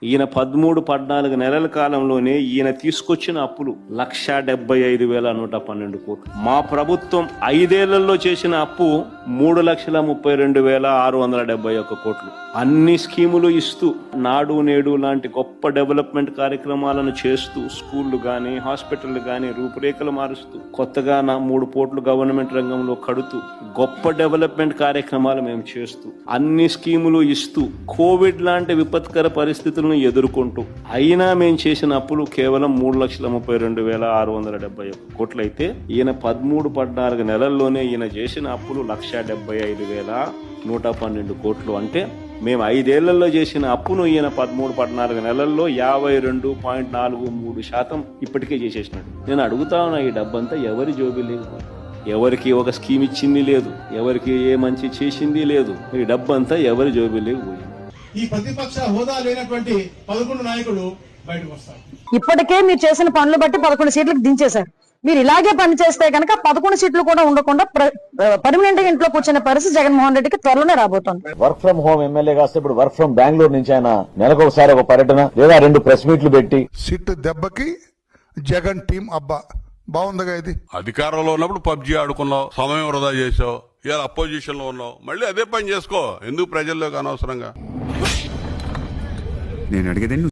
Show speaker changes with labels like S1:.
S1: ఈయన 13-14 నెలల కాలంలోనే ఈయన తీసుకొచ్చిన అప్పులు 1,75,112 కోట్లు. మా ప్రభుత్వం 5 ఏళ్లలో చేసిన అప్పు 3,32,671 కోట్లు. అన్ని స్కీములు ఇస్తూ, నాడు నేడు లాంటి గొప్ప డెవలప్మెంట్ కార్యక్రమాలను చేస్తూ, స్కూళ్లు గాని హాస్పిటళ్లు గాని రూపురేఖలు మారుస్తూ, కొత్తగా 3 పోర్టులు గవర్నమెంట్ రంగంలో కడుతూ, గొప్ప డెవలప్మెంట్ కార్యక్రమాలు మేము చేస్తూ, అన్ని స్కీములు ఇస్తూ, కోవిడ్ లాంటి విపత్కర పరిస్థితులను ఎదుర్కొంటూ, అయినా మేము చేసిన అప్పులు కేవలం 3,32,671 కోట్లు అయితే, ఈయన 13-14 నెలల్లోనే ఈయన చేసిన అప్పులు 1,75,112 కోట్లు. అంటే మేము 5 ఏళ్లలో చేసిన అప్పును ఈయన 13-14 నెలల్లో 52.43% ఇప్పటికే చేసేసినాడు. నేను అడుగుతా ఉన్నా, ఈ డబ్బంతా ఎవరి జోబీ లేదు, ఎవరికి ఒక స్కీమ్ ఇచ్చింది లేదు, ఎవరికి ఏ మంచి చేసింది లేదు. ఈ డబ్బంతా ఎవరి జోబీలోకి పోయింది.
S2: ఈ ప్రతిపక్ష హోదా లేనటువంటి 11 నాయకులు బయటకు వస్తారు.
S3: ఇప్పటికే మీరు చేసిన పనులు బట్టి 11 సీట్లకు దించేశారు. మీరు ఇలాగే పని చేస్తే కనుక 11 సీట్లు కూడా ఉండకుండా పర్మనెంట్ గా ఇంట్లో కూర్చున్న పరిస్థితి జగన్మోహన్ రెడ్డికి త్వరలోనే రాబోతోంది.
S4: వర్క్ ఫ్రం హోమ్ ఎమ్మెల్యే కాస్తే ఇప్పుడు వర్క్ ఫ్రం బెంగళూరు నుంచి ఆయన నెలకు ఒకసారి ఒక పర్యటన లేదా 2 ప్రెస్ మీట్లు పెట్టి,
S5: సిట్ దెబ్బకి జగన్ టీం అబ్బా బాగుందిగా ఇది.
S6: అధికారంలో ఉన్నప్పుడు పబ్జీ ఆడుకున్నావు, సమయం వృధా చేసావు, ఇవాళ అపోజిషన్ లో ఉన్నావు, మళ్ళీ అదే పని చేసుకో. ఎందుకు ప్రజల్లోకి అనవసరంగా?
S7: నేను అడిగేది